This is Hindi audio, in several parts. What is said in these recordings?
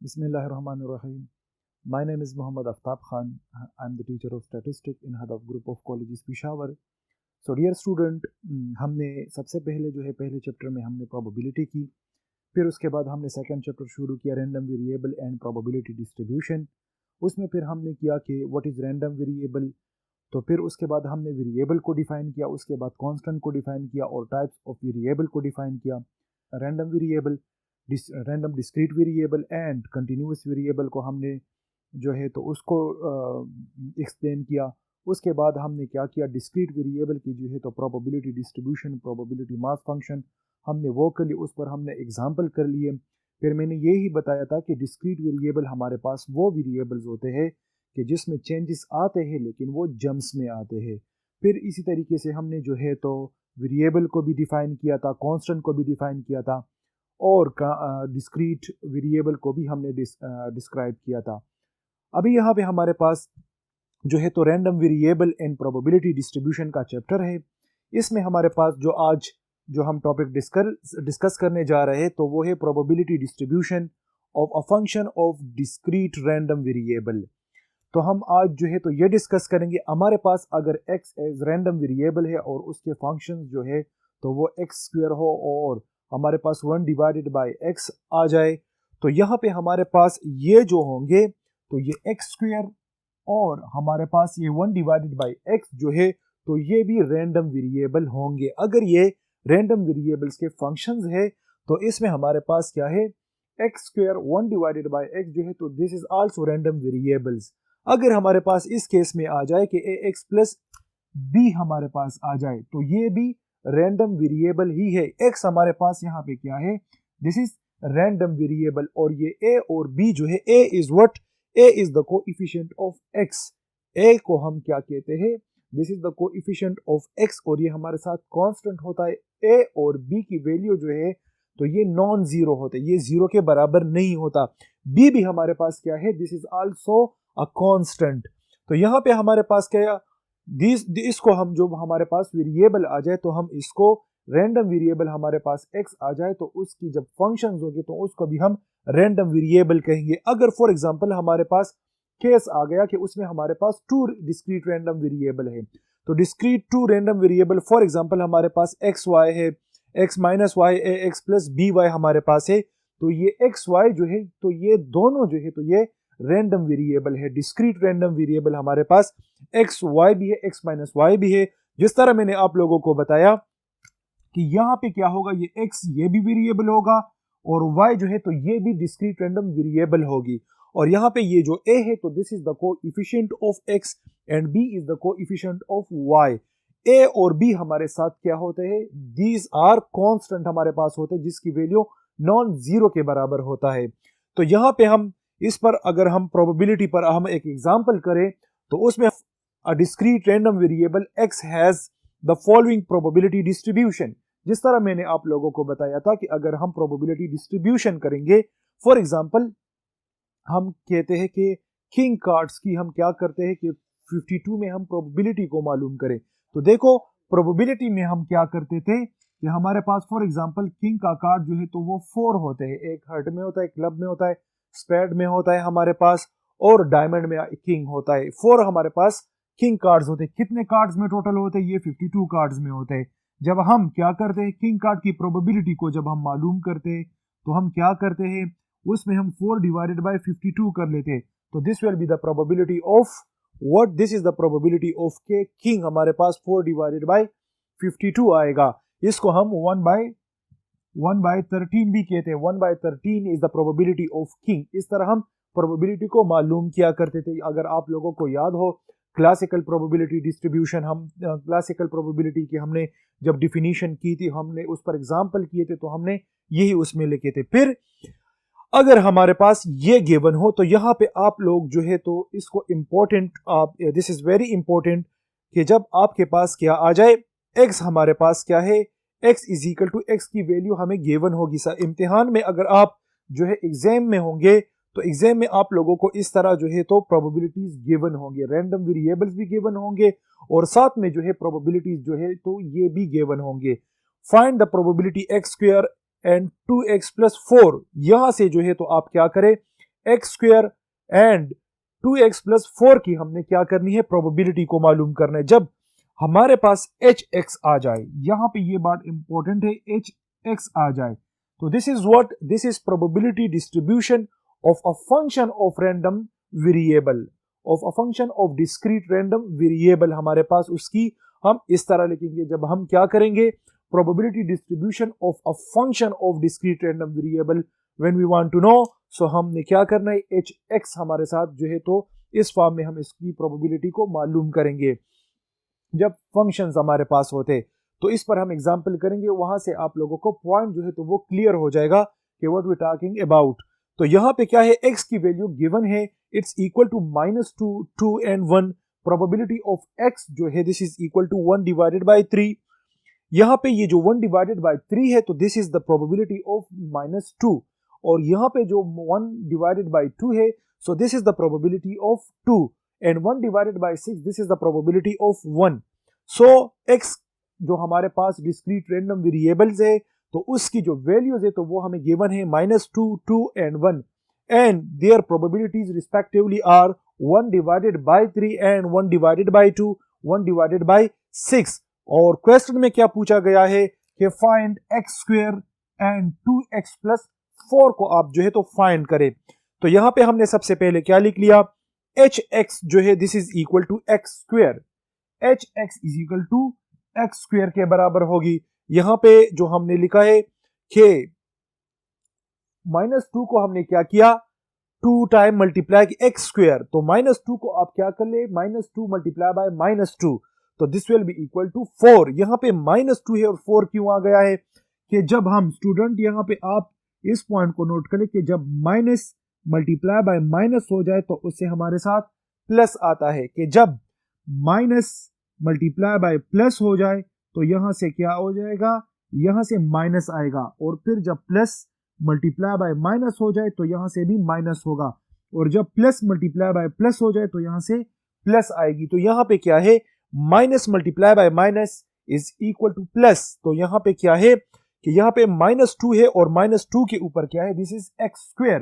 Bismillahirrahmanirrahim. My name is Muhammad Aftab Khan. I am the teacher of statistics in Hadaf Group of Colleges Peshawar. So dear student, हमने सबसे पहले जो है पहले चैप्टर में हमने प्रोबेबिलिटी की, फिर उसके बाद हमने सेकंड चैप्टर शुरू किया random variable and probability distribution. उसमें फिर हमने किया कि व्हाट इज़ रैंडम वेरिएबल, तो फिर उसके बाद हमने वेरिएबल को डिफ़ाइन किया, उसके बाद कांस्टेंट को डिफ़ाइन किया और टाइप्स ऑफ वेरिएबल को डिफ़ाइन किया। Random variable, random discrete variable and continuous variable को हमने जो है तो उसको एक्सप्लेन किया। उसके बाद हमने क्या किया, डिस्क्रीट वेरिएबल की जो है तो probability distribution, probability mass function हमने वो कर लिए, उस पर हमने एग्जांपल कर लिए। फिर मैंने ये ही बताया था कि डिस्क्रीट वेरिएबल हमारे पास वो वेरिएबल्स होते हैं कि जिसमें चेंजेस आते हैं लेकिन वो जम्स में आते हैं। फिर इसी तरीके से हमने जो है तो वेरिएबल को भी डिफ़ाइन किया था, कांस्टेंट को भी डिफ़ाइन किया था और डिस्क्रीट वेरिएबल को भी हमने डिस्क्राइब किया था। अभी यहाँ पे हमारे पास जो है तो random variable and probability distribution का चैप्टर है। इसमें हमारे पास जो आज जो हम टॉपिक डिस्कस करने जा रहे हैं तो वो है probability distribution of a function of discrete random variable. तो हम आज जो है तो ये डिस्कस करेंगे, हमारे पास अगर x एज रैंडम वेरिएबल है और उसके फंक्शन जो है तो वो x स्क्वायर हो और हमारे पास 1 डिवाइडेड बाय x आ जाए, तो यहाँ पे हमारे पास ये जो होंगे तो ये x स्क्वायर और हमारे पास ये 1 डिवाइडेड बाय x जो है तो ये भी रैंडम वेरिएबल होंगे। अगर ये रैंडम वेरिएबल्स के फंक्शंस है तो इसमें हमारे पास क्या है, x square 1 divided bye x जो है तो this is also random variables. अगर हमारे पास इस केस में आ जाए कि ax प्लस b हमारे पास आ जाए तो ये भी रैंडम वेरिएबल ही है। x हमारे पास यहाँ पे क्या है, दिस इज रैंडम वेरिएबल और ये a और b जो है, a is what, a is the coefficient of x। a को हम क्या कहते हैं, this is the coefficient of x और ये हमारे साथ कांस्टेंट होता है। a और b की वैल्यू जो है तो ये नॉन जीरो होते हैं, ये जीरो के बराबर नहीं होता। b भी हमारे पास क्या है, this is also a constant. तो यहाँ पे हमारे पास क्या, इसको हम जो हमारे पास वेरिएबल आ जाए तो हम इसको रैंडम वेरिएबल हमारे पास x आ जाए तो उसकी जब फंक्शंस होंगे तो उसको भी हम रैंडम वेरिएबल कहेंगे। अगर फॉर एग्जांपल हमारे पास केस आ गया कि उसमें हमारे पास 2 डिस्क्रीट रैंडम वेरिएबल है, तो discrete 2 random variable for example हमारे पास एक्स वाई है, x minus y x plus b y हमारे पास है, तो ये एक्स वाई जो है तो ये दोनों जो है तो ये रैंडम वेरिएबल है। डिस्क्रीट रैंडम वेरिएबल हमारे पास एक्स वाई भी है, एक्स माइनस वाई भी है। जिस तरह मैंने आप लोगों को बताया कि यहाँ पे क्या होगा, ये x ये भी वेरिएबल होगा और y जो है तो ये भी डिस्क्रीट रैंडम वेरिएबल होगी। और यहाँ पे ये जो a है तो this is the coefficient of x and b is the coefficient of y। a और b हमारे साथ क्या होते हैं, दीज आर कांस्टेंट हमारे पास होते हैं जिसकी वैल्यू नॉन जीरो के बराबर होता है। तो यहाँ पे हम इस पर अगर हम प्रोबेबिलिटी पर हम एक एग्जांपल करें तो उसमें अ discrete random variable x has the following probability distribution. जिस तरह मैंने आप लोगों को बताया था कि अगर हम प्रोबेबिलिटी डिस्ट्रीब्यूशन करेंगे, फॉर एग्जांपल हम कहते हैं कि किंग कार्ड्स की हम क्या करते हैं कि 52 में हम प्रोबेबिलिटी को मालूम करें, तो देखो प्रोबेबिलिटी में हम क्या करते थे कि हमारे पास फॉर एग्जांपल किंग का कार्ड जो है तो वो 4 होते हैं, एक हर्ट में होता है, क्लब में होता है, स्पेड में होता है हमारे पास और डायमंड में किंग होता है। 4 हमारे पास किंग कार्ड्स होते हैं। कितने कार्ड्स में टोटल होते हैं, ये 52 कार्ड्स में होते हैं। जब हम क्या करते हैं, किंग कार्ड की प्रोबेबिलिटी को जब हम मालूम करते हैं तो हम क्या करते हैं, उसमें हम 4 डिवाइडेड बाय 52 कर लेते हैं। तो this will be the probability of what, this is the probability of के किंग हमारे पास 4 डिवाइडेड बाय 52 आएगा। इसको हम 1 बाय 13 भी कहते हैं। 1 by 13 is the probability of king. इस तरह हम प्रोबेबिलिटी को मालूम किया करते थे। अगर आप लोगों को याद हो क्लासिकल प्रोबेबिलिटी डिस्ट्रीब्यूशन, हम क्लासिकल प्रोबेबिलिटी की हमने जब डिफिनीशन की थी, हमने उस पर एग्जांपल किए थे, तो हमने यही उसमें लिखे थे। फिर अगर हमारे पास ये गिवन हो तो यहाँ पे आप लोग जो है तो इसको इंपॉर्टेंट, आप दिस इज वेरी इंपॉर्टेंट कि जब आपके पास क्या आ जाए, x हमारे पास क्या है, x is equal to x की वैल्यू हमें गिवन होगी। सर इम्तिहान में अगर आप जो है एग्जाम में होंगे तो एग्जाम में आप लोगों को इस तरह जो है तो प्रोबेबिलिटीज गिवन होंगे, रैंडम वेरिएबल्स भी गिवन होंगे और साथ में जो है प्रोबेबिलिटीज जो है तो ये भी गिवन होंगे। Find the probability x square and 2x plus 4। यहां से जो है तो आप क्या करें, x square and 2x plus 4 की हमने क्या करनी है, प्रोबेबिलिटी को मालूम करना है। जब हमारे पास hx आ जाए, यहां पे ये बात इंपॉर्टेंट है, hx आ जाए तो this is what, this is probability distribution of a function of random variable, of a function of discrete random variable. हमारे पास उसकी हम इस तरह लिखेंगे, जब हम क्या करेंगे, probability distribution of a function of discrete random variable when we want to know, so हमने क्या करना है, hx हमारे साथ जो है तो इस फॉर्म में हम इसकी प्रोबेबिलिटी को मालूम करेंगे जब फंक्शंस हमारे पास होते। तो इस पर हम एग्जांपल करेंगे, वहां से आप लोगों को पॉइंट जो है तो वो क्लियर हो जाएगा कि व्हाट वी टॉकिंग अबाउट। तो यहाँ पे क्या है, x की वैल्यू गिवन है, it's equal to -2, 2 and 1, probability of x जो है this is equal to 1 divided by 3। यहाँ पे ये जो 1 डिवाइडेड बाय 3 है तो this is the probability of -2, और यहाँ पे जो 1 डिवाइडेड बाय 2 है सो this is the probability of 2, and 1 divided by 6 this is the probability of 1। So x जो हमारे पास डिस्क्रीट रैंडम वेरिएबल्स है तो उसकी जो वैल्यूज है तो वो हमें गिवन है -2, 2 and 1, and their probabilities respectively are 1 divided by 3 and 1 divided by 2, 1 divided by 6। और क्वेश्चन में क्या पूछा गया है कि find x square and 2x plus 4 को आप जो है तो फाइंड करें। तो यहां पे हमने सबसे पहले क्या लिख लिया, hx जो है this is equal to x square, hx is equal to x square के बराबर होगी। यहां पे जो हमने लिखा है कि -2 को हमने क्या किया, 2 टाइम मल्टीप्लाई x स्क्वायर, तो -2 को आप क्या कर ले, -2 मल्टीप्लाई बाय -2, तो this will be equal to 4। यहां पे -2 है और 4 क्यों आ गया है कि जब हम स्टूडेंट, यहां पे आप इस पॉइंट को नोट करें कि जब माइनस मल्टीप्लाई बाय माइनस हो जाए तो उससे हमारे साथ प्लस आता है, कि जब माइनस मल्टीप्लाई बाय प्लस हो जाए तो यहां से क्या हो जाएगा, यहां से माइनस आएगा, और फिर जब प्लस मल्टीप्लाई बाय माइनस हो जाए तो यहां से भी माइनस होगा, और जब प्लस मल्टीप्लाई बाय प्लस हो जाए तो यहां से प्लस आएगी। तो यहां पे क्या है, minus multiply by minus is equal two plus. तो यहां पे क्या है कि यहां पे -2 है और -2 के ऊपर क्या है, दिस इज x स्क्वायर।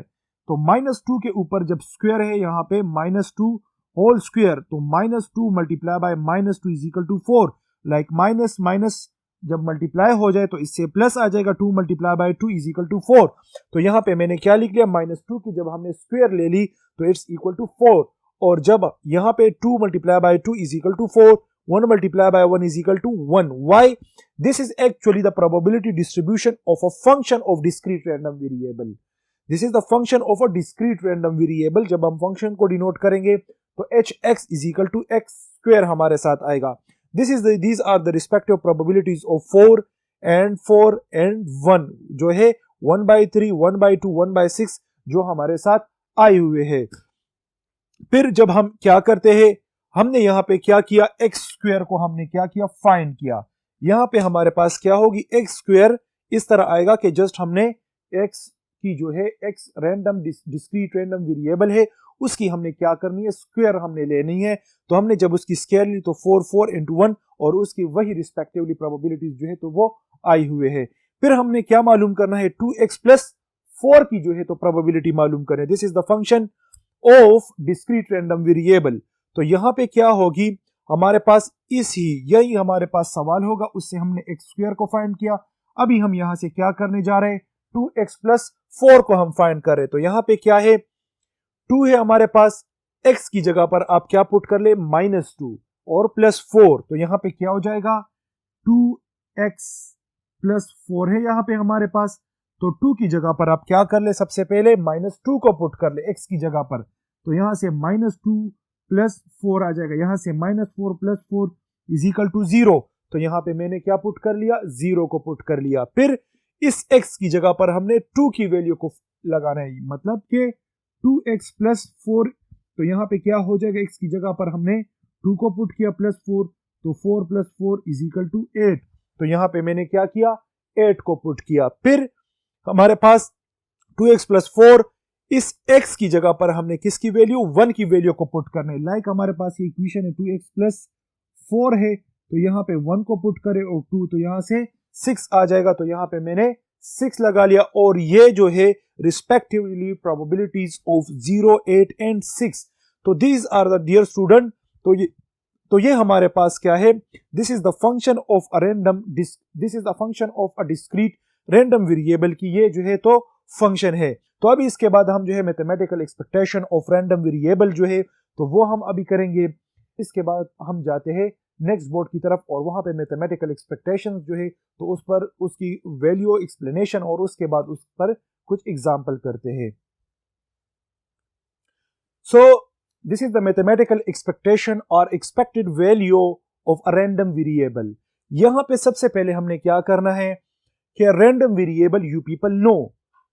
तो -2 के ऊपर जब स्क्वायर है यहां पे -2 होल स्क्वायर, तो -2 multiply by -2 is equal to 4, like minus minus जब मल्टीप्लाई हो जाए तो इससे प्लस आ जाएगा, 2 multiply by 2 is equal to 4। तो यहां पे मैंने क्या लिख लिया, -2 की जब हमने स्क्वायर ले ली तो इट्स इक्वल टू 4, और जब यहां पे 2 multiply by 2 is equal to 4, 1 multiply by 1 is equal to 1। Why, this is actually the probability distribution of a function of discrete random variable. This is the function of a discrete random variable. जब हम फंक्शन को डिनोट करेंगे तो hx is equal to x square हमारे साथ आएगा। these are the respective probabilities of 4 and 1 जो है 1/3, 1/2, 1/6 जो हमारे साथ आए हुए हैं। फिर जब हम क्या करते हैं, हमने यहाँ पे क्या किया, x स्क्वायर को हमने क्या किया, फाइंड किया। यहाँ पे हमारे पास क्या होगी, x स्क्वायर इस तरह आएगा कि जस्ट हमने x की जो है x random discrete random variable है उसकी हमने क्या करनी है, स्क्वायर हमने लेनी है। तो हमने जब उसकी स्क्वायर ली तो 4 4 into 1, और उसकी वही रिस्पेक्टिवली प्रोबेबिलिटीज जो है तो वो आई हुए है। फिर हमने क्या मालूम करना है, 2x प्लस 4 की जो है तो प्रोबेबिलिटी मालूम करनी है। This is the function of discrete random variable. तो यहाँ पे क्या होगी, हमारे पास यही हमारे पास सवाल होगा, उससे हमने x स्क्वायर को फाइंड किया। अभी हम यहाँ से क्या करने जा रहे हैं, 2x प्लस 4 को हम फाइंड कर रहे हैं। तो यहाँ पे क्या है, 2 है हमारे पास, x की जगह पर आप क्या पुट कर ले, -2 और +4, तो यहां पे क्या हो जाएगा, 2x प्लस 4 है यहां पे हमारे पास। तो 2 की जगह पर आप क्या कर ले, सबसे पहले -2 को पुट कर ले x की जगह पर, तो यहां से -2 + 4 आ जाएगा, यहां से -4 + 4 इज इक्वल टू 0। तो यहां पे मैंने क्या पुट कर लिया, 0 को पुट कर लिया। फिर इस x की जगह पर हमने 2 की वैल्यू को लगाना है, मतलब कि 2x प्लस 4, तो यहाँ पे क्या हो जाएगा, x की जगह पर हमने 2 को पुट किया +4, तो 4 + 4 इज इक्वल टू 8। तो यहाँ पे मैंने क्या किया, 8 को पुट किया। फिर हमारे पास 2x प्लस 4, इस x की जगह पर हमने किसकी वैल्यू, 1 की वैल्यू को पुट करने, लाइक हमारे पास ये इक्वेशन है 2x प्लस 4 है, तो यहाँ पे 1 को पुट करें और 2, तो यहाँ से 6 आ जाएगा। तो यहाँ पे मैंने 6 लगा लिया, और ये जो है रिस्पेक्टिवली प्रोबेबिलिटीज ऑफ 0, 8 एंड 6। तो these are the dear student, तो ये हमारे पास क्या है, this is the function of a random, this is the function of a discrete random variable की ये जो है तो फंक्शन है। तो अभी इसके बाद हम जो है mathematical expectation of random variable जो है तो वो हम अभी करेंगे। इसके बाद हम जाते हैं नेक्स्ट बोर्ड की तरफ, और वहां पे मैथमेटिकल एक्सपेक्टेशन जो है तो उस पर उसकी वैल्यू एक्सप्लेनेशन और उसके बाद उस पर कुछ एग्जाम्पल करते हैं। So this is the mathematical expectation और expected value of a random variable. यहां पे सबसे पहले हमने क्या करना है कि random variable you people know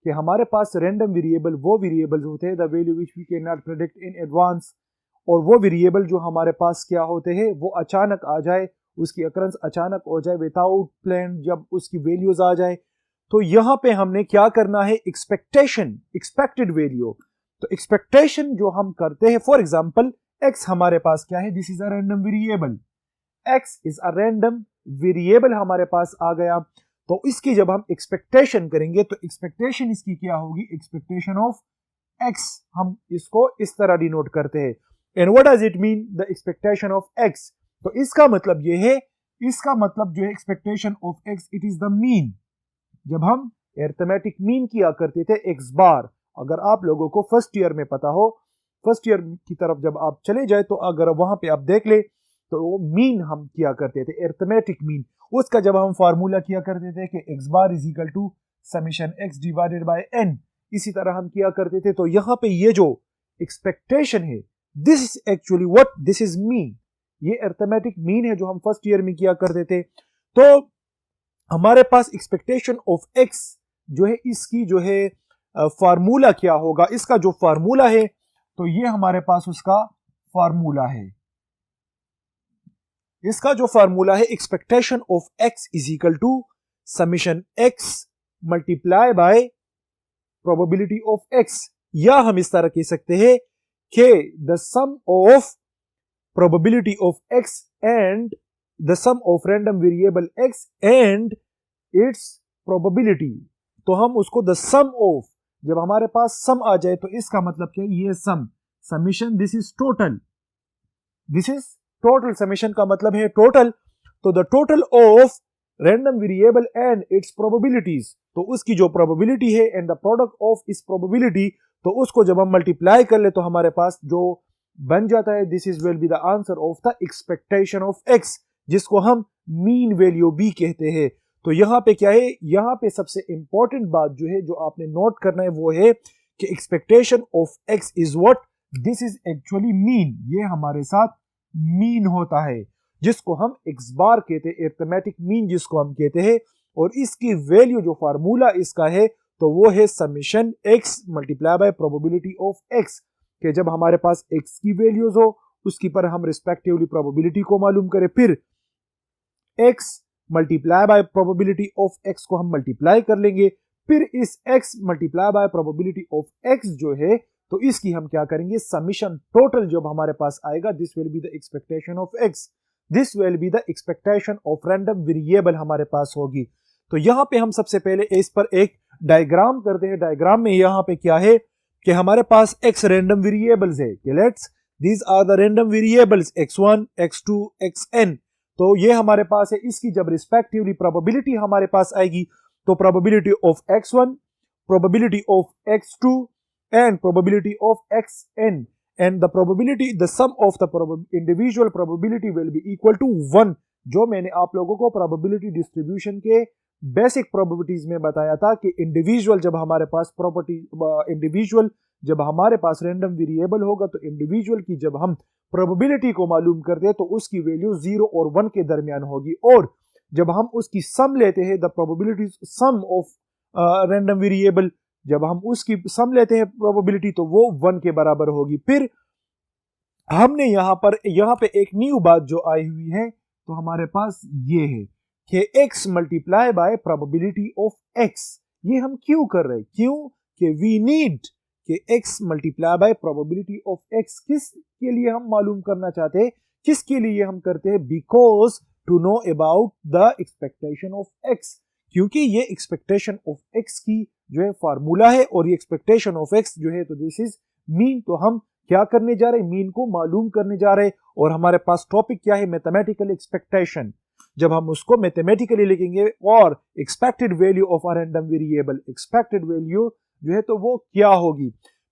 कि हमारे पास रैंडम वेरिएबल वो वेरिएबल होते हैं the value which we can not predict in advance, और वो वेरिएबल जो हमारे पास क्या होते हैं वो अचानक आ जाए, उसकी अकरेंस अचानक हो जाए विदाउट प्लान, जब उसकी वैल्यूज आ जाए। तो यहां पे हमने क्या करना है, एक्सपेक्टेशन, एक्सपेक्टेड वैल्यू। तो एक्सपेक्टेशन जो हम करते हैं, फॉर एग्जांपल एक्स हमारे पास क्या है, this is a random variable, x is a random variable हमारे पास आ गया। तो इसकी जब हम एक्सपेक्टेशन करेंगे तो एक्सपेक्टेशन इसकी क्या होगी, एक्सपेक्टेशन ऑफ एक्स, हम इसको इस तरह डिनोट करते हैं। And what does it mean, the expectation of x, तो इसका मतलब ये है, इसका मतलब जो है expectation of x, it is the mean. जब हम अरिथमेटिक मीन किया करते थे एक्स बार, अगर आप लोगों को फर्स्ट ईयर में पता हो, फर्स्ट ईयर की तरफ जब आप चले जाए तो अगर वहां पे आप देख ले तो वो मीन हम किया करते थे, अरिथमेटिक मीन। उसका जब हम फार्मूला किया करते थे कि x bar is equal to summation x divided by n, इसी तरह हम किया करते थे। तो यहां पे ये जो एक्सपेक्टेशन है, this is actually what this is mean, ये अरिथमेटिक मीन है जो हम फर्स्ट ईयर में किया करते थे। तो हमारे पास एक्सपेक्टेशन ऑफ एक्स जो है, इसकी जो है फार्मूला क्या होगा, इसका जो फार्मूला है तो ये हमारे पास उसका फार्मूला है, इसका जो फार्मूला है expectation of x is equal to summation x multiply by probability of x, या हम इस तरह कह सकते हैं कि the sum of probability of x and the sum of random variable x and its probability. तो हम उसको द सम ऑफ, जब हमारे पास सम आ जाए तो इसका मतलब क्या, ये sum, summation, this is total, this is total, summation का मतलब है टोटल। तो the total of random variable and its probabilities, तो उसकी जो प्रोबेबिलिटी है एंड द प्रोडक्ट ऑफ इस प्रोबेबिलिटी, तो उसको जब हम मल्टीप्लाई कर ले तो हमारे पास जो बन जाता है, this is will be the answer of the expectation of x, जिसको हम मीन वैल्यू भी कहते हैं। तो यहां पे क्या है, यहां पे सबसे इंपॉर्टेंट बात जो है जो आपने नोट करना है वो है कि expectation of x is what, this is actually mean, ये हमारे साथ मीन होता है, जिसको हम एक्स बार कहते हैं, अरिथमेटिक मीन जिसको हम कहते हैं। और इसकी वैल्यू जो फार्मूला इसका है तो वो है summation x multiply by probability of x, कि जब हमारे पास एक्स की वैल्यूज हो उसकी पर हम रिस्पेक्टिवली प्रोबेबिलिटी को मालूम करें, फिर x multiply by probability of x को हम मल्टीप्लाई कर लेंगे, फिर इस x multiply by probability of x जो है तो इसकी हम क्या करेंगे, समेशन टोटल जब हमारे पास आएगा, this will be the expectation of x, this will be the expectation of random variable हमारे पास होगी। तो यहां पे हम सबसे पहले इस पर एक डायग्राम करते हैं। डायग्राम में यहां पे क्या है कि हमारे पास एक्स रैंडम वेरिएबल्स है, कि let's these are the random variables x1 x2 xn। तो ये हमारे पास है, इसकी जब रिस्पेक्टिवली प्रोबेबिलिटी हमारे पास आएगी तो probability of x1, probability of x2 and probability of xn, and the probability, the sum of the individual probability will be equal to 1, जो मैंने आप लोगों को probability distribution के बेसिक प्रोबेबिलिटीज में बताया था कि इंडिविजुअल जब हमारे पास इंडिविजुअल जब हमारे पास रैंडम वेरिएबल होगा तो इंडिविजुअल की जब हम प्रोबेबिलिटी को मालूम करते हैं तो उसकी वैल्यू 0 और 1 के दरमियान होगी, और जब हम उसकी सम लेते हैं, the probability sum of random variable, जब हम उसकी सम लेते हैं प्रोबेबिलिटी तो वो 1 के बराबर होगी। फिर हमने यहां पे एक न्यू बात जो आई हुई है तो हमारे पास ये है कि x multiply by probability of x। ये हम क्यों कर रहे हैं, क्यों कि वी नीड कि x multiply by probability of x, किस के लिए हम मालूम करना चाहते हैं, किसके लिए हम करते हैं, because to know about the expectation of x, क्योंकि ये एक्सपेक्टेशन ऑफ एक्स की जो है फार्मूला है और ये एक्सपेक्टेशन ऑफ एक्स जो है तो दिस इज मीन। तो हम क्या करने जा रहे हैं, मीन को मालूम करने जा रहे हैं। और हमारे पास टॉपिक क्या है, मैथमेटिकल एक्सपेक्टेशन। जब हम उसको मैथमेटिकली लिखेंगे और expected value of a random variable, expected value जो है तो वो क्या होगी,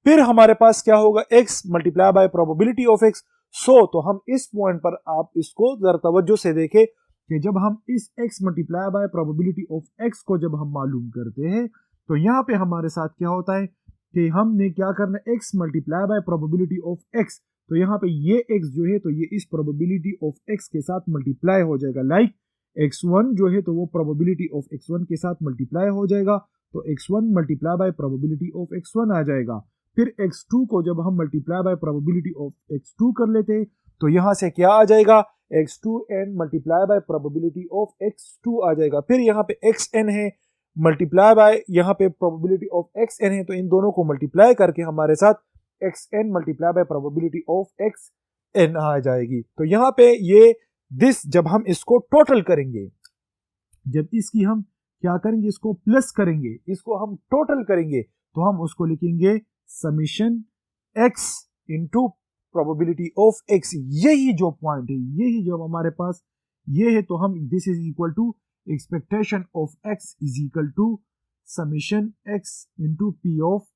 फिर हमारे पास क्या होगा, x multiply by probability of x। तो हम इस पॉइंट पर आप इसको जरा तवज्जो से देखें कि जब हम इस x multiply by probability of x को जब हम मालूम करते हैं तो यहाँ पे हमारे साथ क्या होता है कि हमने क्या करना है, x multiply by probability of x। तो यहाँ पे ये x जो है तो ये इस प्रोबेबिलिटी ऑफ x के साथ मल्टीप्लाई हो जाएगा। लाइक x1 जो है तो वो प्रोबेबिलिटी ऑफ x1 के साथ मल्टीप्लाई हो जाएगा, तो x1 multiply by probability of x1 आ जाएगा। फिर x2 को जब हम multiply by probability of x2 कर लेते हैं तो यहां से क्या आ जाएगा, x2n multiply by probability of x2 आ जाएगा। फिर यहाँ पे xn है मल्टीप्लाई बाय यहाँ पे प्रोबेबिलिटी ऑफ xn है, तो इन दोनों को मल्टीप्लाई करके हमारे साथ xn multiply by probability of xn आ जाएगी। तो यहाँ पे ये दिस जब हम इसको टोटल करेंगे, जब इसकी हम क्या करेंगे, इसको प्लस करेंगे, इसको हम टोटल करेंगे, तो हम उसको लिखेंगे summation x into probability of x। यही जो पॉइंट है, यही जो हमारे पास ये है, तो हम this is equal to expectation of x is equal to summation x into p of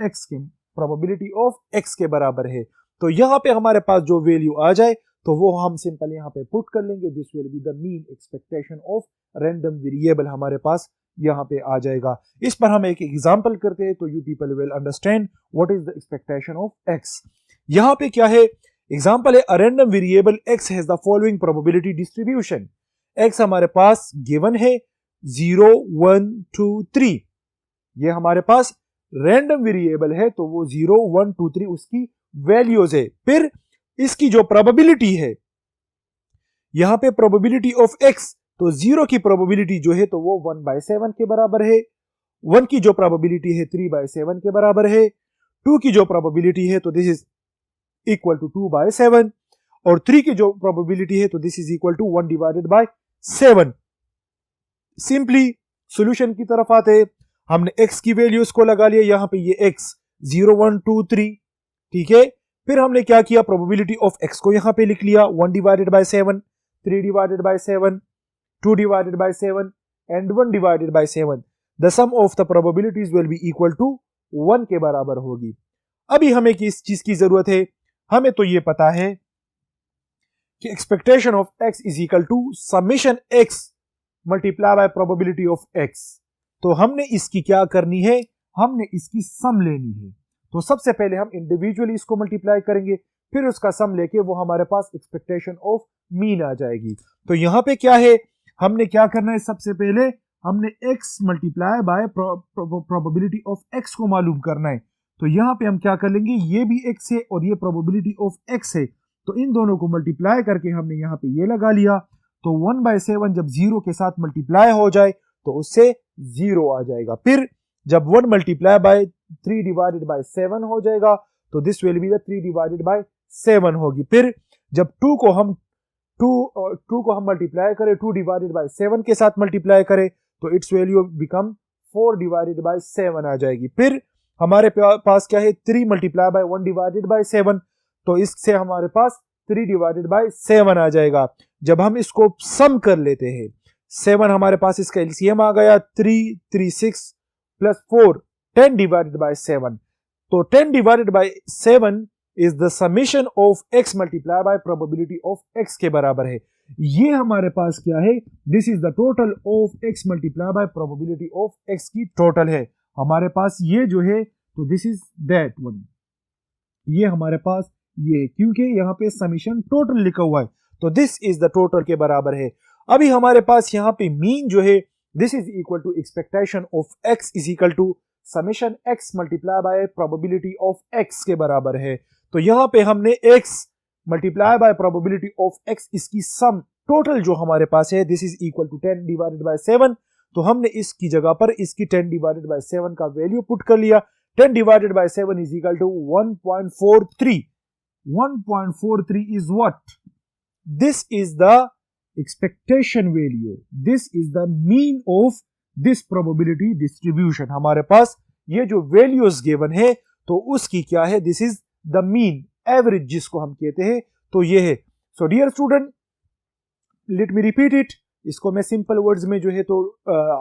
x के प्रोबेबिलिटी ऑफ x के बराबर है। तो यहाँ पे हमारे पास जो वैल्यू आ जाए तो वो हम सिंपल यहाँ पे पुट कर लेंगे, this will be the mean expectation of random variable हमारे पास यहाँ पे आ जाएगा। इस पर हम एक एग्जांपल करते हैं तो you people will understand what is the expectation of x। यहाँ पे क्या है, एग्जांपल है, अ random variable x has the following probability distribution. x हमारे पास गिवन है 0 1 2 3, ये हमारे पास रैंडम वेरिएबल है तो वो 0 1 2 3 उसकी वैल्यूज है। फिर इसकी जो प्रोबेबिलिटी है, यहां पे प्रोबेबिलिटी ऑफ x, तो 0 की प्रोबेबिलिटी जो है तो वो 1/7 के बराबर है, 1 की जो प्रोबेबिलिटी है 3/7 के बराबर है, 2 की जो प्रोबेबिलिटी है तो दिस इज इक्वल टू 2/7, और 3 की जो प्रोबेबिलिटी है तो this is equal to 1/7। Simply solution की तरफ आते, हमने x की वैल्यूज को लगा लिया, यहां पे ये x 0 1 2 3, ठीक है। फिर हमने क्या किया, प्रोबेबिलिटी ऑफ x को यहां पे लिख लिया 1/7, 3/7, 2/7 and 1/7। The sum of the probabilities will be equal to 1 के बराबर होगी। अभी हमें किस चीज की जरूरत है, हमें तो ये पता है कि expectation of x is equal to summation x multiply by probability of x। तो हमने इसकी क्या करनी है, हमने इसकी सम लेनी है। तो सबसे पहले हम इंडिविजुअली इसको मल्टीप्लाई करेंगे, फिर उसका सम लेके वो हमारे पास एक्सपेक्टेशन ऑफ मीन आ जाएगी। तो यहां पे क्या है, हमने क्या करना है, सबसे पहले हमने x multiply by probability of x को मालूम करना है। तो यहां पे हम क्या कर लेंगे, ये भी x है और ये प्रोबेबिलिटी ऑफ x है, तो इन दोनों को मल्टीप्लाई करके हमने यहाँ पे ये लगा लिया। तो 1/7 जब 0 के साथ मल्टीप्लाई हो जाए तो उससे 0 आ जाएगा। फिर जब 1 मल्टीप्लाई बाय 3/7 हो जाएगा तो दिस विल बी द 3/7 होगी। फिर जब 2 को हम मल्टीप्लाई करें 2/7 के साथ मल्टीप्लाई करें तो इट्स वैल्यू बिकम 4/7 आ जाएगी। फिर हमारे पास क्या है, 3 मल्टीप्लाई बाय 1/7, तो इससे हमारे पास 3/7 आ जाएगा। जब हम इसको सम कर लेते हैं, 7 हमारे पास इसका एलसीएम आ गया, 3 3 6 प्लस 4 10/7। तो 10/7 is the summation of x multiply by probability of x के बराबर है। ये हमारे पास क्या है, this is the total of x multiply by probability of x की टोटल है हमारे पास। ये जो है तो दिस इज दैट वन, ये हमारे पास ये, क्योंकि यहाँ पे समेशन टोटल लिखा हुआ है तो दिस इज द टोटल के बराबर है। अभी हमारे पास यहाँ पे मीन जो है this is equal to expectation of x is equal to summation x multiply by probability of x के बराबर है। तो यहाँ पे हमने x multiply by probability of x, इसकी सम टोटल जो हमारे पास है दिस इज इक्वल टू 10/7। तो हमने इसकी जगह पर इसकी 10/7 का वैल्यू पुट कर लिया। 10/7 is equal to 1.43। 1.43 is what? This is the expectation value. This is the mean of this probability distribution, हमारे पास ये जो वैल्यूज गिवन है तो उसकी क्या है, this is the mean, average जिसको हम कहते हैं, तो ये है। So dear student, let me repeat it, इसको मैं सिंपल वर्ड्स में जो है तो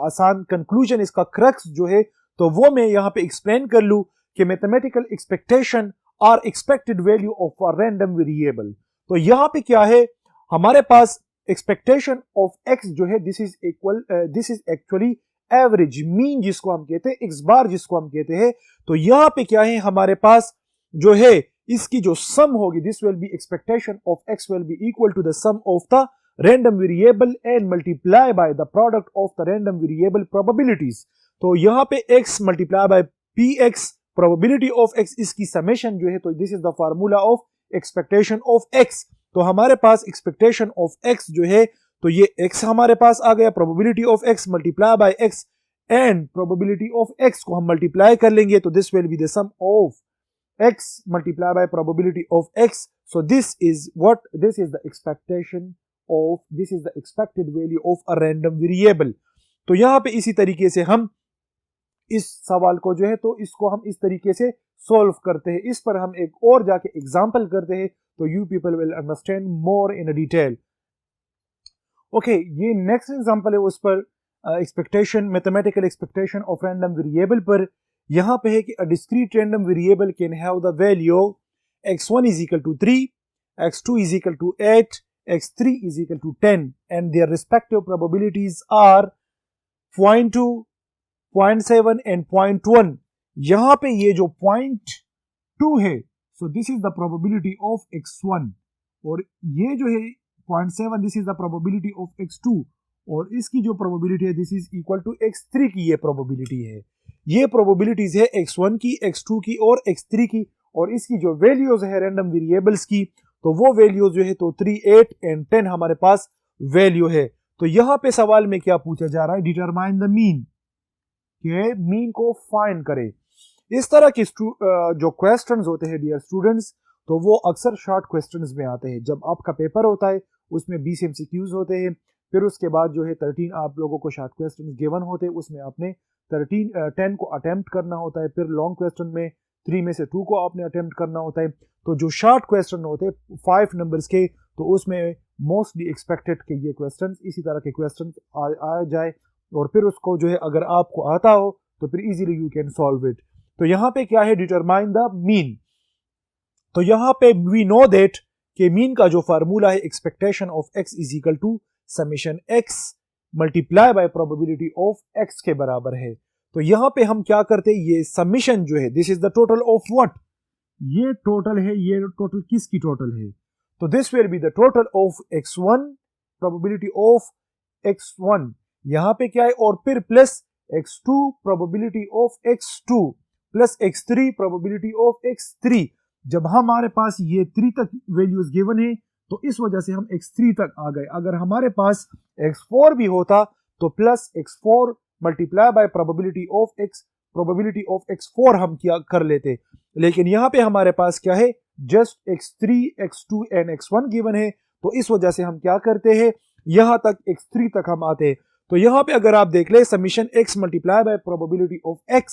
आसान कंक्लूजन, इसका क्रक्स जो है तो वो मैं यहाँ पे एक्सप्लेन कर लूँ कि mathematical expectation or expected value of a random variable. तो यहाँ पे क्या है, हमारे पास एक्सपेक्टेशन ऑफ एक्स जो है this is actually average, mean जिसको हम कहते हैं, एक्स बार जिसको हम कहते हैं। तो यहाँ पे क्या है, हमारे पास जो है इसकी जो सम होगी, this will be expectation of x will be equal to the sum of the random variable and multiply by the product of the random variable probabilities। तो यहाँ पे x multiply by px probability of x, इसकी summation जो है तो this is the formula of expectation of x। तो हमारे पास expectation of x जो है तो ये x हमारे पास आ गया, probability of x multiply by x and probability of x को हम multiply कर लेंगे तो this will be the sum of x multiply by probability of x। so this is the expectation of, this is the expected value of a random variable। तो यहां पे इसी तरीके से हम इस सवाल को जो है तो इसको हम इस तरीके से सॉल्व करते हैं। इस पर हम एक और जाके एग्जांपल करते हैं तो you people will understand more in detail. Okay, ये नेक्स्ट एग्जांपल है उस पर expectation, mathematical expectation of random variable पर। यहां पे है कि अ discrete random variable can have the value x1 is equal to 3, x2 is equal to 8, x3 is equal to 10 and their respective probabilities are 0.2, 0.7 and 0.1। यहां पे ये जो 0.2 है so this is the probability of x1 और ये जो है 0.7 this is the probability of x2 और इसकी जो probability है this is equal to x3 की ये probability है। ये probabilities है x1 की, x2 की और x3 की और इसकी जो values है random variables की तो वो वैल्यू जो है तो 3, 8 एंड 10 हमारे पास वैल्यू है। तो यहां पे सवाल में क्या पूछा जा रहा है, डिटरमाइन द मीन, के मीन को फाइंड करें। इस तरह के जो क्वेश्चंस होते हैं डियर स्टूडेंट्स तो वो अक्सर शॉर्ट क्वेश्चंस में आते हैं। जब आपका पेपर होता है उसमें 20 MCQs होते हैं, फिर उसके बाद जो है 13 आप लोगों को शॉर्ट क्वेश्चंस गिवन होते हैं, उसमें आपने 10 को अटेम्प्ट करना होता है, फिर लॉन्ग क्वेश्चन में 3 में से 2 को आपने अटेम्प्ट करना होता है। तो जो शॉर्ट क्वेश्चन होते हैं 5 नंबर्स के तो उसमें मोस्टली एक्सपेक्टेड के ये क्वेश्चन, इसी तरह के क्वेश्चन आ जाए और फिर उसको जो है अगर आपको आता हो तो फिर easily you can solve it. तो यहाँ पे क्या है, डिटरमाइन द मीन। तो यहाँ पे वी नो दैट कि मीन का जो फार्मूला है expectation of x is equal to summation x multiply by probability of x के बराबर है। तो यहाँ पे हम क्या करते हैं, ये समेशन जो है this is the total of what, ये टोटल है, ये टोटल किसकी टोटल है, तो this will be the total of x1 probability of x1 यहां पे क्या है और फिर plus x2 probability of x2 plus x3 probability of x3। जब हमारे पास ये 3 तक वैल्यूज गिवन है तो इस वजह से हम x3 तक आ गए। अगर हमारे पास x4 भी होता तो plus x4 multiply by probability of x4 हम क्या कर लेते, लेकिन यहां पे हमारे पास क्या है, just x3, x2 and x1 given है तो इस वजह से हम क्या करते हैं, यहां तक x3 तक हम आते हैं। तो यहां पे अगर आप देख ले summation x multiply by probability of x,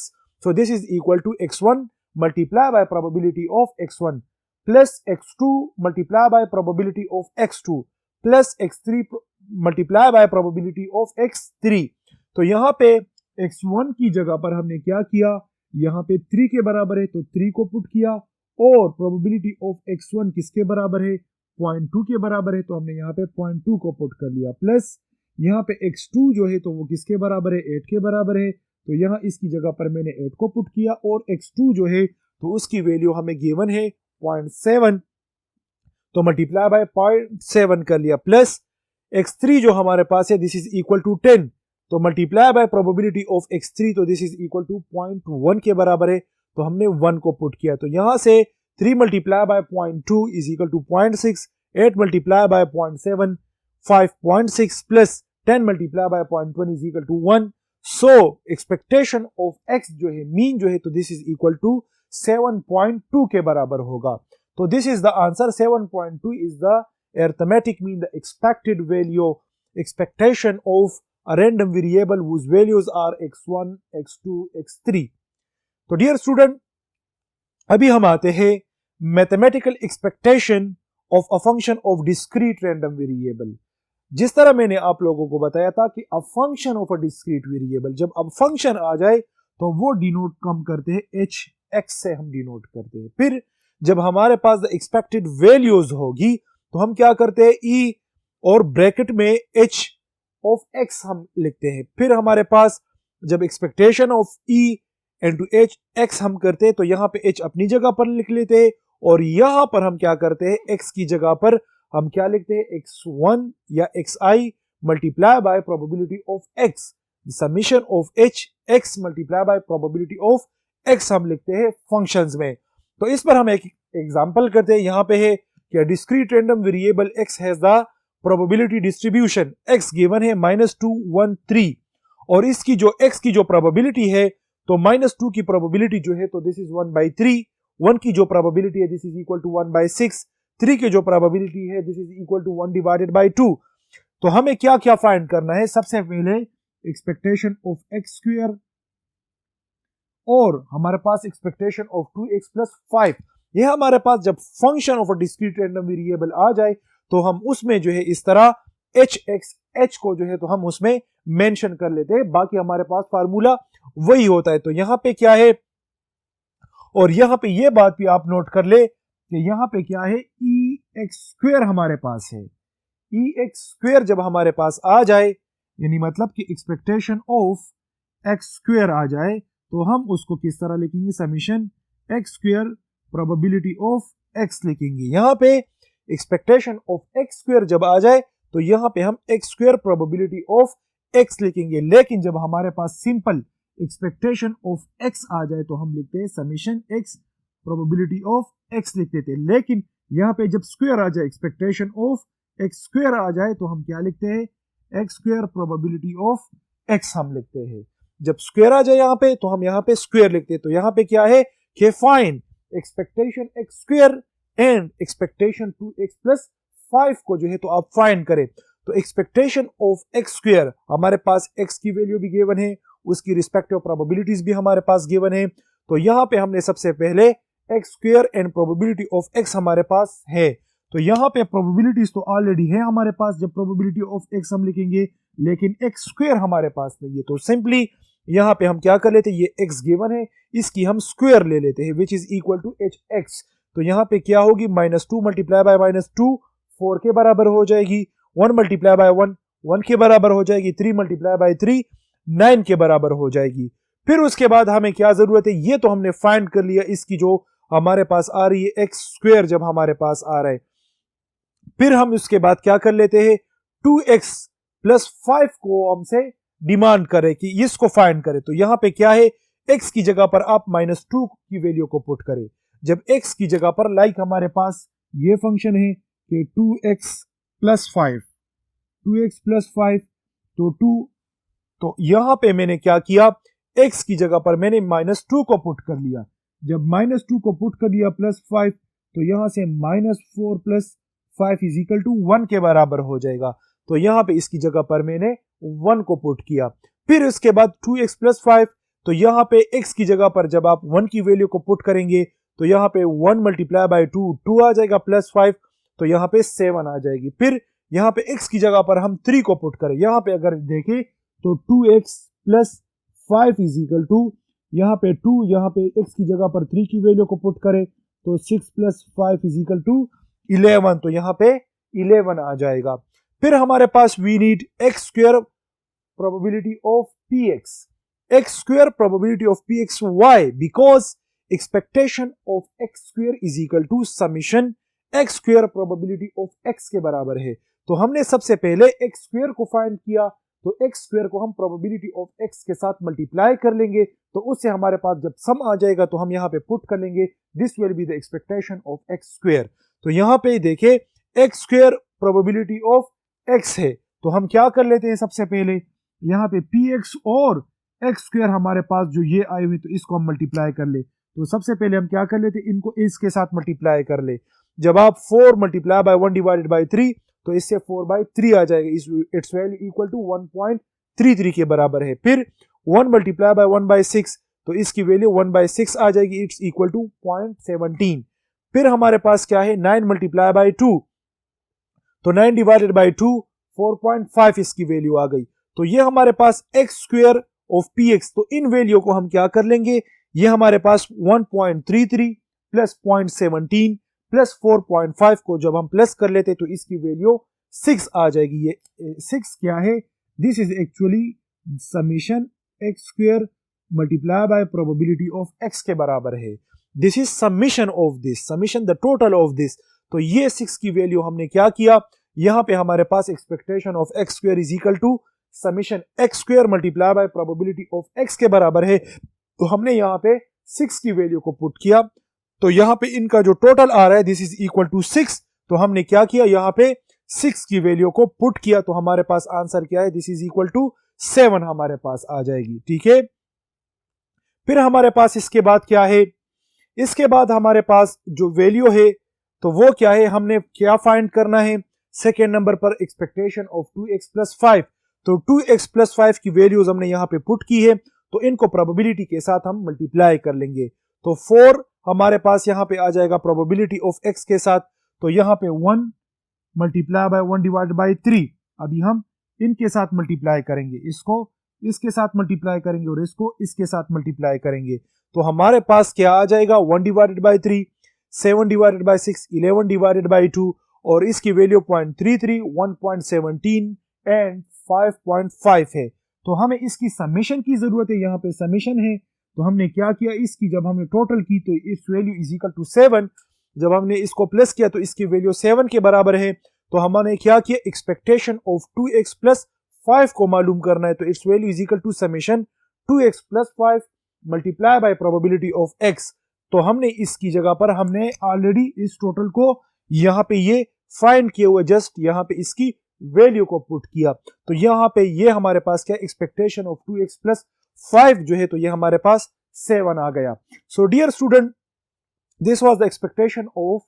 so this is equal to x1 multiply by probability of x1 plus x2 multiply by probability of x2 plus x3 multiply by probability of x3। तो यहाँ पे x1 की जगह पर हमने क्या किया, यहाँ पे 3 के बराबर है तो 3 को पुट किया और प्रोबेबिलिटी ऑफ x1 किसके बराबर है, 0.2 के बराबर है तो हमने यहाँ पे 0.2 को पुट कर लिया, प्लस यहाँ पे x2 जो है तो वो किसके बराबर है, 8 के बराबर है तो यहाँ इसकी जगह पर मैंने 8 को पुट किया और x2 जो है तो उसकी वैल्यू हमें गिवन है 0.7 तो मल्टीप्लाई बाय 0.7 कर लिया, प्लस x3 जो हमारे पास है दिस इज इक्वल टू 10 तो multiply by probability of x3 तो दिस इज इक्वल टू 0.1 के बराबर है तो हमने 1 को पुट किया। तो यहां से 3 multiply by 0.2 is equal to 0.6, 8 multiply by 0.7 5.6 plus 10 multiply by 0.1 is equal to 1। So expectation of x जो है मीन जो है तो दिस इज इक्वल टू 7.2 के बराबर होगा। तो this is the answer, 7.2 is the arithmetic mean, the expected value, expectation of a random variable whose values are x1, x2, x3. तो डियर स्टूडेंट, अभी हम आते हैं mathematical expectation of a function of discrete random variable. जिस तरह मैंने आप लोगों को बताया था कि अ function of a discrete variable, जब अब फंक्शन आ जाए तो वो डिनोट कम करते हैं एच, एक्स से हम डिनोट करते हैं। फिर जब हमारे पास द एक्सपेक्टेड वैल्यूज होगी तो हम क्या करते हैं, ई और ब्रैकेट में एच ऑफ एक्स हम लिखते हैं। फिर हमारे पास जब expectation of E into H x हम करते हैं तो यहाँ पे एच अपनी जगह पर लिख लेते हैं और यहां पर हम क्या करते हैं, एक्स की जगह पर हम क्या लिखते हैं, x1 या xi multiply by probability of x, summation of h x multiply by probability of x हम लिखते हैं फंक्शंस में। तो इस पर हम एक एग्जांपल करते हैं। यहाँ पे है कि discrete random variable x has the probability distribution x given है -2, 1, 3 और इसकी जो x की जो प्रोबेबिलिटी है तो -2 की प्रोबेबिलिटी जो है तो दिस इज 1/3, 1 की जो प्रोबेबिलिटी है दिस इज इक्वल टू 1/6, 3 की जो प्रोबेबिलिटी है दिस इज इक्वल टू 1/2। तो हमें क्या क्या फाइंड करना है, सबसे पहले एक्सपेक्टेशन ऑफ x स्क्वायर और हमारे पास एक्सपेक्टेशन ऑफ 2x + 5। यह हमारे पास जब function of a discrete random variable आ जाए तो हम उसमें जो है इस तरह h को जो है तो हम उसमें मेंशन कर लेते हैं, बाकी हमारे पास फार्मूला वही होता है। तो यहां पे क्या है, और यहां पे ये बात भी आप नोट कर ले कि यहां पे क्या है, ex स्क्वायर हमारे पास है। ex स्क्वायर जब हमारे पास आ जाए यानी मतलब कि एक्सपेक्टेशन ऑफ x स्क्वायर आ जाए तो हम उसको किस तरह लिखेंगे, summation x square probability of x लिखेंगे। यहां पे एक्सपेक्टेशन ऑफ x स्क्वायर जब आ जाए तो यहां पे हम x square probability of x लिखेंगे, लेकिन जब हमारे पास सिंपल एक्सपेक्टेशन ऑफ x आ जाए तो हम लिखते हैं summation x probability of x लिखते थे। लेकिन यहाँ पे जब स्क्वायर आ जाए, एक्सपेक्टेशन ऑफ x स्क्वायर आ जाए तो हम क्या लिखते हैं, x square probability of x हम लिखते हैं। जब स्क्वायर आ जाए यहाँ पे तो हम यहाँ पे स्क्वायर लिखते हैं। तो यहाँ पे क्या है कि find expectation x square and expectation 2x + 5 को जो है तो आप फाइंड करें। तो एक्सपेक्टेशन ऑफ x स्क्वायर हमारे पास x की वैल्यू भी गिवन है, उसकी रिस्पेक्टिव प्रोबेबिलिटीज भी हमारे पास गिवन है। तो यहाँ पे हमने सबसे पहले x square and probability of x हमारे पास है। तो यहाँ पे प्रोबेबिलिटीज तो ऑलरेडी है हमारे पास जब प्रोबेबिलिटी ऑफ x हम लिखेंगे, लेकिन x स्क्वायर हमारे पास नहीं है। तो सिंपली यहाँ पे हम क्या कर लेते हैं, ये x गिवन है, इसकी हम स्क्वायर ले लेते हैं which is equal to hx। तो यहाँ पे क्या होगी, -2 मल्टीप्लाई बाय -2 4 के बराबर हो जाएगी, 1 मल्टीप्लाई बाय 1 1 के बराबर हो जाएगी, 3 मल्टीप्लाई बाय 3 9 के बराबर हो जाएगी। फिर उसके बाद हमें क्या जरूरत है, ये तो हमने फाइंड कर लिया, इसकी जो हमारे पास आ रही है x स्क्वायर जब हमारे पास आ रहा है। फिर हम उसके बाद क्या कर लेते हैं, 2x + 5 को हमसे डिमांड करें कि इसको फाइंड करें। तो यहां पे क्या है, x की जगह पर आप -2 की वैल्यू को पुट करें। जब x की जगह पर लाइक हमारे पास ये फंक्शन है कि 2x + 5 तो 2, तो यहां पे मैंने क्या किया, x की जगह पर मैंने -2 को पुट कर लिया। जब -2 को पुट कर दिया +5 तो यहां से -4 + 5 = 1 के बराबर हो जाएगा। तो यहां पे इसकी जगह पर मैंने 1 को पुट किया। फिर इसके बाद 2x + 5, तो यहां पे x की जगह पर जब आप 1 की वैल्यू को पुट करेंगे तो यहां पे 1 मल्टीप्लाई बाय 2 आ जाएगा, +5 तो यहां पे 7 आ जाएगी। फिर यहां पे x की जगह पर हम 3 को पुट करें, यहां पे अगर देखें तो 2x + 5 = यहाँ पे 2, यहाँ पे x की जगह पर 3 की वैल्यू को पुट करें तो 6 + 5 = 11, तो यहाँ पे 11 आ जाएगा। फिर हमारे पास we need x square probability of px, x square probability of px, why? Because expectation of x square = summation x square probability of x के बराबर है। तो हमने सबसे पहले x स्क्वायर को फाइंड किया, तो x स्क्वायर को हम प्रोबेबिलिटी ऑफ x के साथ मल्टीप्लाई कर लेंगे, तो उससे हमारे पास जब सम आ जाएगा तो हम यहाँ पे पुट कर लेंगे this will be the expectation of x square. तो यहाँ पे देखे x square probability of x है, तो हम क्या कर लेते हैं, सबसे पहले यहाँ पे px और x स्क्वायर हमारे पास जो ये आए हुए तो इसको हम मल्टीप्लाई कर ले। तो सबसे पहले हम क्या कर लेते हैं, इनको इसके साथ मल्टीप्लाई कर ले। जब आप 4 मल्टीप्लाई बाय 1 / 3 तो इससे 4/3 आ जाएगा, इट्स वैल्यू = 1.3 33 के बराबर है। फिर 1 मल्टीप्लाई बाय 1/6, तो इसकी वैल्यू 1/6 आ जाएगी, इट्स इक्वल टू 0.17। फिर हमारे पास क्या है 9 मल्टीप्लाई बाय 2, तो 9 डिवाइडेड बाय 2 4.5 इसकी वैल्यू आ गई। तो ये हमारे पास x स्क्वायर ऑफ px, तो इन वैल्यू को हम क्या कर लेंगे, ये हमारे पास 1.33 प्लस 0.17 प्लस 4.5 को जब हम प्लस कर लेते तो इसकी वैल्यू 6 आ जाएगी। ये 6 क्या है, this is actually summation x square multiply by probability of x के बराबर है। This is summation of this, summation the total of this. तो ये 6 की वैल्यू हमने क्या किया, यहां पे हमारे पास expectation of x square is equal to summation x square multiply by probability of x के बराबर है। तो हमने यहाँ पे 6 की वैल्यू को पुट किया, तो यहाँ पे इनका जो टोटल आ रहा है दिस इज इक्वल टू 6। तो हमने क्या किया, यहाँ पे 6 की वैल्यू को पुट किया, तो हमारे पास आंसर क्या है, दिस इज इक्वल टू 7 हमारे पास आ जाएगी। ठीक है, फिर हमारे पास इसके बाद क्या है, इसके बाद हमारे पास जो वैल्यू है तो वो क्या है, हमने क्या फाइंड करना है, सेकेंड नंबर पर एक्सपेक्टेशन ऑफ 2x प्लस 5। तो 2x प्लस 5 की वैल्यूज हमने यहाँ पे पुट की है, तो इनको प्रोबेबिलिटी के साथ हम मल्टीप्लाई कर लेंगे। तो 4 हमारे पास यहाँ पे आ जाएगा प्रोबेबिलिटी ऑफ x के साथ, तो यहाँ पे 1 मल्टीप्लाई बाय 1 डिवाइड बाय 3। अभी हम इनके साथ मल्टीप्लाई करेंगे, इसको इसके साथ मल्टीप्लाई करेंगे और इसको इसके साथ मल्टीप्लाई करेंगे। तो हमारे पास क्या आ जाएगा, 1 divided by 3, 7 divided by 6, 11 divided by 2, और इसकी वैल्यू 0.33, 1.17 एंड 5.5 है। तो हमें इसकी समेशन की जरूरत है, यहाँ पे समेशन है। तो हमने क्या किया, इसकी जब हमने टोटल की तो इस वैल्यू इज इक्वल टू 7, जब हमने इसको प्लस किया तो इसकी वैल्यू 7 के बराबर है। तो हमने क्या किया, एक्सपेक्टेशन ऑफ 2x प्लस 5 को मालूम करना है, तो its value is equal to summation 2x plus 5 multiply by probability of x। तो हमने इसकी जगह पर हमने ऑलरेडी इस टोटल को यहाँ पे ये फाइंड किए हुए, जस्ट यहाँ पे इसकी वैल्यू को पुट किया। तो यहाँ पे ये हमारे पास क्या, एक्सपेक्टेशन ऑफ 2x प्लस 5 जो है, तो ये हमारे पास 7 आ गया। So dear student, this was the expectation of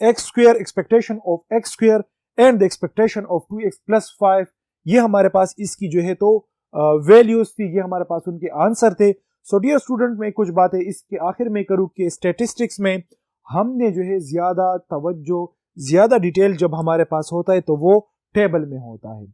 x square, expectation of x square and the expectation of 2x plus 5। ये हमारे पास इसकी जो है तो वैल्यूज थी, ये हमारे पास उनके आंसर थे। सो डियर स्टूडेंट, मैं कुछ बातें इसके आखिर में करूँ कि स्टैटिस्टिक्स में हमने जो है ज्यादा तवज्जो, ज्यादा डिटेल जब हमारे पास होता है तो वो टेबल में होता है।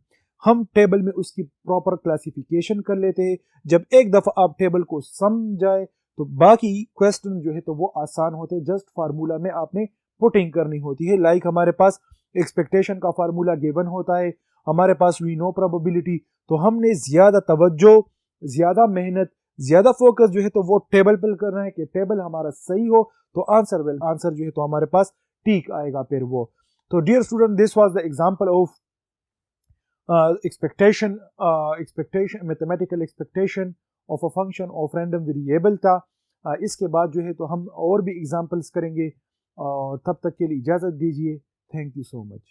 हम टेबल में उसकी प्रॉपर क्लासिफिकेशन कर लेते हैं। जब एक दफा आप टेबल को समझ जाए तो बाकी क्वेश्चन जो है तो वो आसान होते हैं, जस्ट फार्मूला में आपने पुटिंग करनी होती है। लाइक हमारे पास एक्सपेक्टेशन का फार्मूला गिवन होता है, हमारे पास वी नो प्रोबेबिलिटी। तो हमने ज्यादा तवज्जो, ज्यादा मेहनत, ज्यादा फोकस जो है तो वो टेबल पर करना है कि टेबल हमारा सही हो तो आंसर जो है तो हमारे पास ठीक आएगा फिर वो। तो dear student, this was the example of expectation mathematical expectation of a function of random variable था। इसके बाद जो है तो हम और भी एग्जांपल्स करेंगे, और तब तक के लिए इजाज़त दीजिए। Thank you so much.